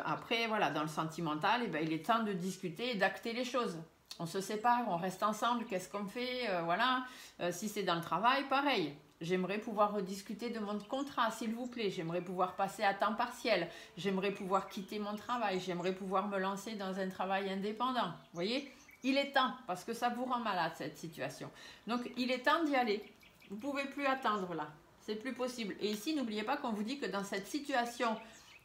Après, voilà, dans le sentimental, il est temps de discuter et d'acter les choses. On se sépare, on reste ensemble, qu'est-ce qu'on fait, voilà. Si c'est dans le travail, pareil. J'aimerais pouvoir rediscuter de mon contrat, s'il vous plaît. J'aimerais pouvoir passer à temps partiel. J'aimerais pouvoir quitter mon travail. J'aimerais pouvoir me lancer dans un travail indépendant. Vous voyez ? Il est temps, parce que ça vous rend malade, cette situation. Donc, il est temps d'y aller. Vous ne pouvez plus attendre là. C'est plus possible. Et ici, n'oubliez pas qu'on vous dit que dans cette situation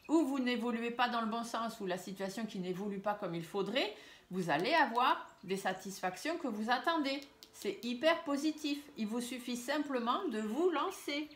où vous n'évoluez pas dans le bon sens, ou la situation qui n'évolue pas comme il faudrait, vous allez avoir des satisfactions que vous attendez. C'est hyper positif. Il vous suffit simplement de vous lancer.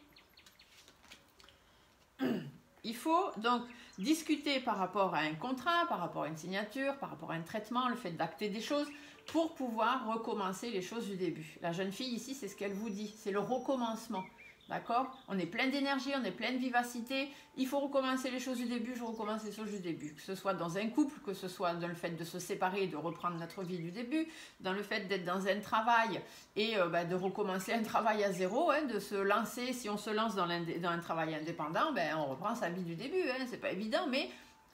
Il faut donc discuter par rapport à un contrat, par rapport à une signature, par rapport à un traitement, le fait d'acter des choses, pour pouvoir recommencer les choses du début. La jeune fille ici, c'est ce qu'elle vous dit, c'est le recommencement. D'accord? On est plein d'énergie, on est plein de vivacité. Il faut recommencer les choses du début, je recommence les choses du début. Que ce soit dans un couple, que ce soit dans le fait de se séparer et de reprendre notre vie du début, dans le fait d'être dans un travail et de recommencer un travail à zéro, de se lancer, si on se lance dans un travail indépendant, on reprend sa vie du début. C'est pas évident, mais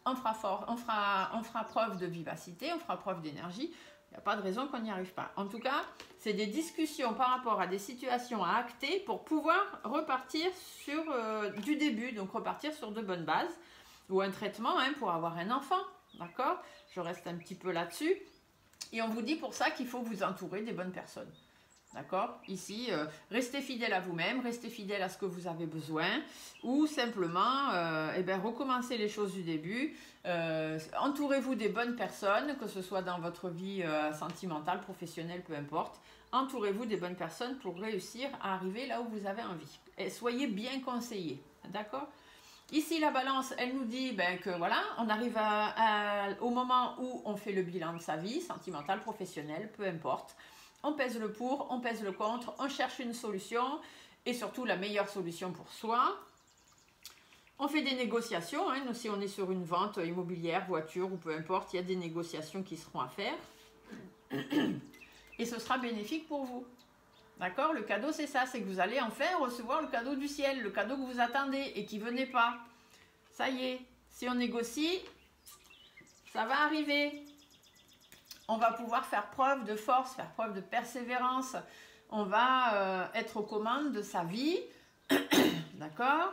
on fera preuve de vivacité, on fera preuve d'énergie. Il n'y a pas de raison qu'on n'y arrive pas. En tout cas, c'est des discussions par rapport à des situations à acter pour pouvoir repartir sur du début, donc repartir sur de bonnes bases, ou un traitement pour avoir un enfant, d'accord? Je reste un petit peu là-dessus. Et on vous dit pour ça qu'il faut vous entourer des bonnes personnes. D'accord? Ici, restez fidèle à vous-même, restez fidèle à ce que vous avez besoin, ou simplement, recommencez les choses du début. Entourez-vous des bonnes personnes, que ce soit dans votre vie sentimentale, professionnelle, peu importe. Entourez-vous des bonnes personnes pour réussir à arriver là où vous avez envie. Et soyez bien conseillés. D'accord? Ici, la balance, elle nous dit que voilà, on arrive au moment où on fait le bilan de sa vie, sentimentale, professionnelle, peu importe. On pèse le pour, on pèse le contre, on cherche une solution et surtout la meilleure solution pour soi. On fait des négociations, hein, si on est sur une vente immobilière, voiture ou peu importe, il y a des négociations qui seront à faire. Et ce sera bénéfique pour vous. D'accord? Le cadeau, c'est ça, c'est que vous allez enfin recevoir le cadeau du ciel, le cadeau que vous attendez et qui ne venait pas. Ça y est, si on négocie, ça va arriver. On va pouvoir faire preuve de force, faire preuve de persévérance. On va être aux commandes de sa vie. D'accord?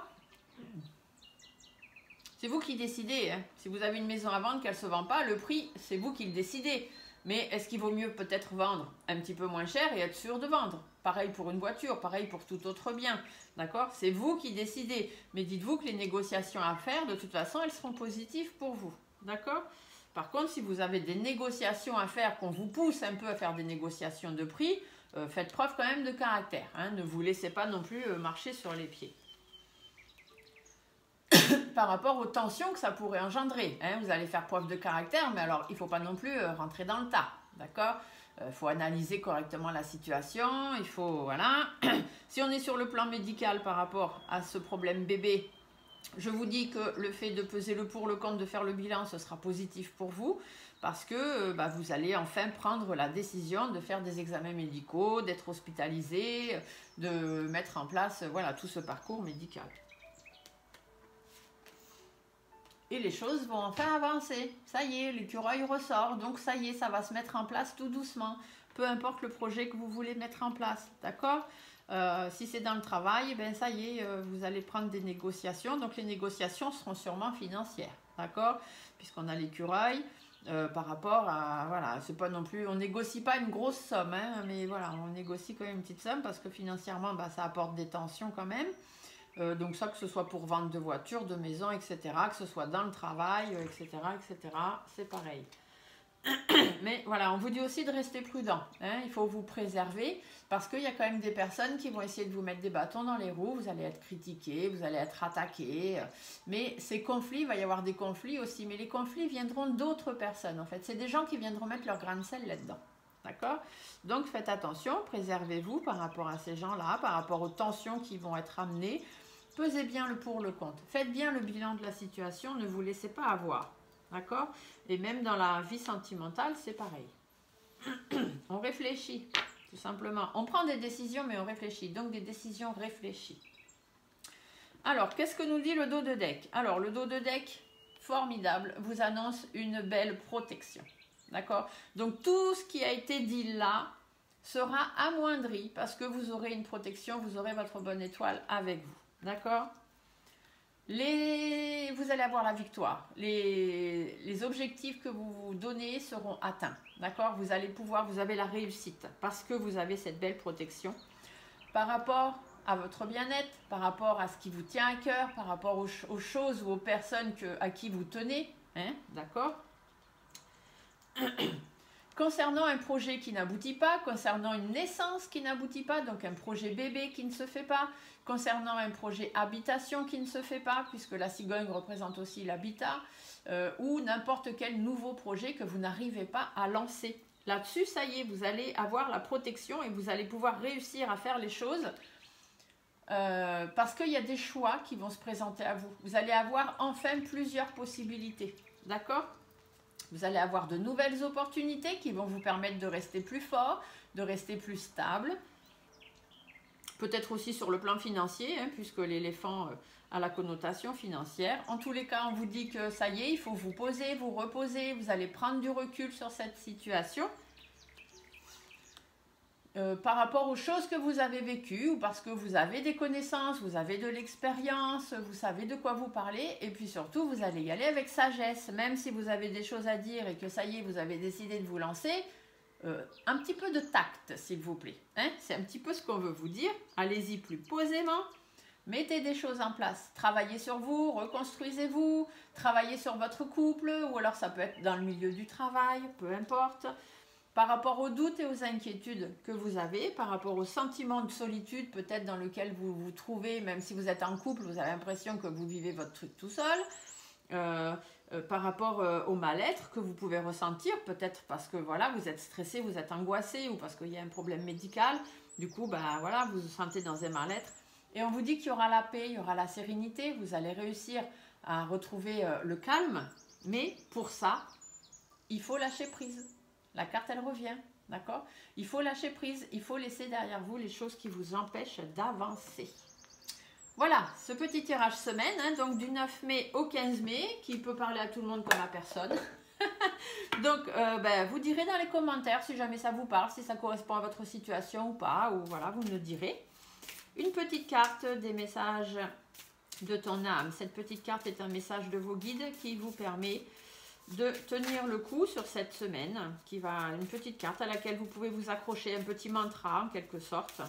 C'est vous qui décidez. Hein. Si vous avez une maison à vendre, qu'elle ne se vend pas, le prix, c'est vous qui le décidez. Mais est-ce qu'il vaut mieux peut-être vendre un petit peu moins cher et être sûr de vendre? Pareil pour une voiture, pareil pour tout autre bien. D'accord? C'est vous qui décidez. Mais dites-vous que les négociations à faire, de toute façon, elles seront positives pour vous. D'accord? Par contre, si vous avez des négociations à faire, qu'on vous pousse un peu à faire des négociations de prix, faites preuve quand même de caractère. Hein, ne vous laissez pas non plus marcher sur les pieds. Par rapport aux tensions que ça pourrait engendrer. Hein, vous allez faire preuve de caractère, mais alors il ne faut pas non plus rentrer dans le tas. D'accord? Il faut analyser correctement la situation. Il faut, voilà. Si on est sur le plan médical par rapport à ce problème bébé, je vous dis que le fait de peser le pour, le contre, de faire le bilan, ce sera positif pour vous parce que vous allez enfin prendre la décision de faire des examens médicaux, d'être hospitalisé, de mettre en place voilà, tout ce parcours médical. Et les choses vont enfin avancer. Ça y est, l'écureuil ressort, donc ça y est, ça va se mettre en place tout doucement. Peu importe le projet que vous voulez mettre en place, d'accord ? Si c'est dans le travail, ben ça y est, vous allez prendre des négociations. Donc les négociations seront sûrement financières, d'accord? Puisqu'on a l'écureuil par rapport à, voilà, c'est pas non plus, on négocie pas une grosse somme, hein, mais voilà, on négocie quand même une petite somme parce que financièrement, ça apporte des tensions quand même. Donc ça, que ce soit pour vente de voitures, de maisons, etc., que ce soit dans le travail, etc., c'est pareil. Mais voilà, on vous dit aussi de rester prudent. Hein, il faut vous préserver parce qu'il y a quand même des personnes qui vont essayer de vous mettre des bâtons dans les roues. Vous allez être critiqué, vous allez être attaqué. Mais ces conflits, il va y avoir des conflits aussi. Mais les conflits viendront d'autres personnes en fait. C'est des gens qui viendront mettre leur grain de sel là-dedans. D'accord? Donc faites attention, préservez-vous par rapport à ces gens-là, par rapport aux tensions qui vont être amenées. Pesez bien le pour, le contre. Faites bien le bilan de la situation, ne vous laissez pas avoir. D'accord? Et même dans la vie sentimentale, c'est pareil. On réfléchit, tout simplement. On prend des décisions, mais on réfléchit. Donc, des décisions réfléchies. Alors, qu'est-ce que nous dit le dos de deck? Alors, le dos de deck, formidable, vous annonce une belle protection. D'accord? Donc, tout ce qui a été dit là sera amoindri parce que vous aurez une protection, vous aurez votre bonne étoile avec vous. D'accord? Vous allez avoir la victoire. Les objectifs que vous vous donnez seront atteints. D'accord? Vous allez pouvoir, vous avez la réussite parce que vous avez cette belle protection par rapport à votre bien-être, par rapport à ce qui vous tient à cœur, par rapport aux choses ou aux personnes à qui vous tenez. Hein? D'accord? Concernant un projet qui n'aboutit pas, concernant une naissance qui n'aboutit pas, donc un projet bébé qui ne se fait pas, concernant un projet habitation qui ne se fait pas, puisque la cigogne représente aussi l'habitat, ou n'importe quel nouveau projet que vous n'arrivez pas à lancer. Là-dessus, ça y est, vous allez avoir la protection et vous allez pouvoir réussir à faire les choses parce qu'il y a des choix qui vont se présenter à vous. Vous allez avoir enfin plusieurs possibilités, d'accord ? Vous allez avoir de nouvelles opportunités qui vont vous permettre de rester plus fort, de rester plus stable. Peut-être aussi sur le plan financier, hein, puisque l'éléphant a la connotation financière. En tous les cas, on vous dit que ça y est, il faut vous poser, vous reposer. Vous allez prendre du recul sur cette situation. Par rapport aux choses que vous avez vécues ou parce que vous avez des connaissances, vous avez de l'expérience, vous savez de quoi vous parlez et puis surtout vous allez y aller avec sagesse. Même si vous avez des choses à dire et que ça y est, vous avez décidé de vous lancer, un petit peu de tact, s'il vous plaît. Hein, c'est un petit peu ce qu'on veut vous dire. Allez-y plus posément. Mettez des choses en place. Travaillez sur vous, reconstruisez-vous, travaillez sur votre couple, ou alors ça peut être dans le milieu du travail, peu importe. Par rapport aux doutes et aux inquiétudes que vous avez, par rapport au sentiment de solitude peut-être dans lequel vous vous trouvez, même si vous êtes en couple, vous avez l'impression que vous vivez votre truc tout seul. Par rapport au mal-être que vous pouvez ressentir, peut-être parce que voilà, vous êtes stressé, vous êtes angoissé, ou parce qu'il y a un problème médical. Du coup, ben, voilà, vous vous sentez dans un mal-être. Et on vous dit qu'il y aura la paix, il y aura la sérénité, vous allez réussir à retrouver le calme. Mais pour ça, il faut lâcher prise. La carte, elle revient, d'accord? Il faut lâcher prise, il faut laisser derrière vous les choses qui vous empêchent d'avancer. Voilà, ce petit tirage semaine, hein, donc du 9 mai au 15 mai, qui peut parler à tout le monde comme à personne. Donc, ben, vous direz dans les commentaires si jamais ça vous parle, si ça correspond à votre situation ou pas, ou voilà, vous me le direz. Une petite carte des messages de ton âme. Cette petite carte est un message de vos guides qui vous permet de tenir le coup sur cette semaine. Une petite carte à laquelle vous pouvez vous accrocher, un petit mantra en quelque sorte,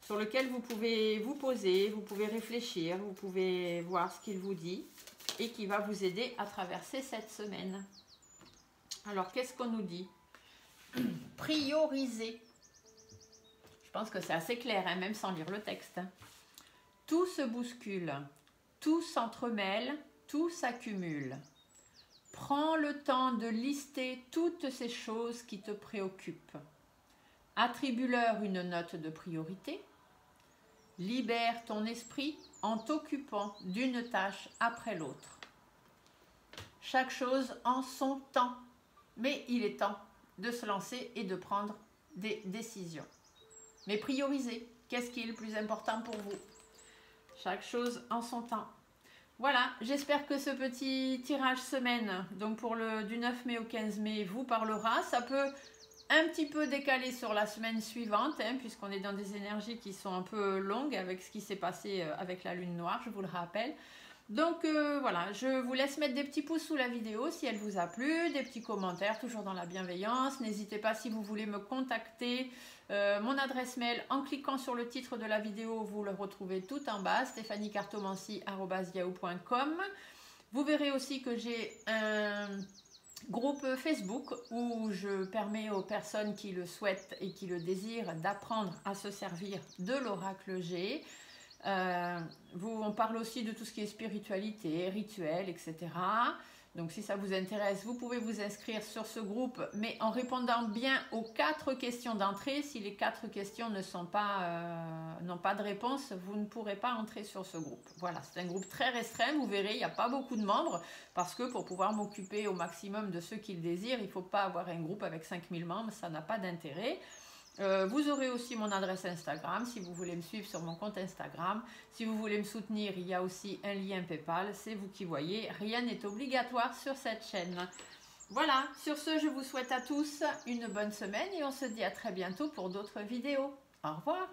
sur lequel vous pouvez vous poser, vous pouvez réfléchir, vous pouvez voir ce qu'il vous dit et qui va vous aider à traverser cette semaine. Alors, qu'est-ce qu'on nous dit? Prioriser. Je pense que c'est assez clair, hein, même sans lire le texte. Tout se bouscule, tout s'entremêle, tout s'accumule. Prends le temps de lister toutes ces choses qui te préoccupent. Attribue-leur une note de priorité. Libère ton esprit en t'occupant d'une tâche après l'autre. Chaque chose en son temps, mais il est temps de se lancer et de prendre des décisions. Mais priorisez, qu'est-ce qui est le plus important pour vous? Chaque chose en son temps. Voilà, j'espère que ce petit tirage semaine, donc pour du 9 mai au 15 mai, vous parlera. Ça peut un petit peu décaler sur la semaine suivante, hein, puisqu'on est dans des énergies qui sont un peu longues avec ce qui s'est passé avec la lune noire, je vous le rappelle. Donc voilà, je vous laisse mettre des petits pouces sous la vidéo si elle vous a plu, des petits commentaires, toujours dans la bienveillance. N'hésitez pas si vous voulez me contacter. Mon adresse mail, en cliquant sur le titre de la vidéo, vous le retrouvez tout en bas, stéphaniecartomancy@yahoo.com. Vous verrez aussi que j'ai un groupe Facebook où je permets aux personnes qui le souhaitent et qui le désirent d'apprendre à se servir de l'oracle G. On parle aussi de tout ce qui est spiritualité, rituel, etc. Donc si ça vous intéresse, vous pouvez vous inscrire sur ce groupe, mais en répondant bien aux 4 questions d'entrée. Si les 4 questions n'ont pas de réponse, vous ne pourrez pas entrer sur ce groupe. Voilà, c'est un groupe très restreint, vous verrez, il n'y a pas beaucoup de membres, parce que pour pouvoir m'occuper au maximum de ceux qui le désirent, il ne faut pas avoir un groupe avec 5000 membres, ça n'a pas d'intérêt. Vous aurez aussi mon adresse Instagram si vous voulez me suivre sur mon compte Instagram. Si vous voulez me soutenir, il y a aussi un lien PayPal, c'est vous qui voyez. Rien n'est obligatoire sur cette chaîne. Voilà, sur ce, je vous souhaite à tous une bonne semaine et on se dit à très bientôt pour d'autres vidéos. Au revoir.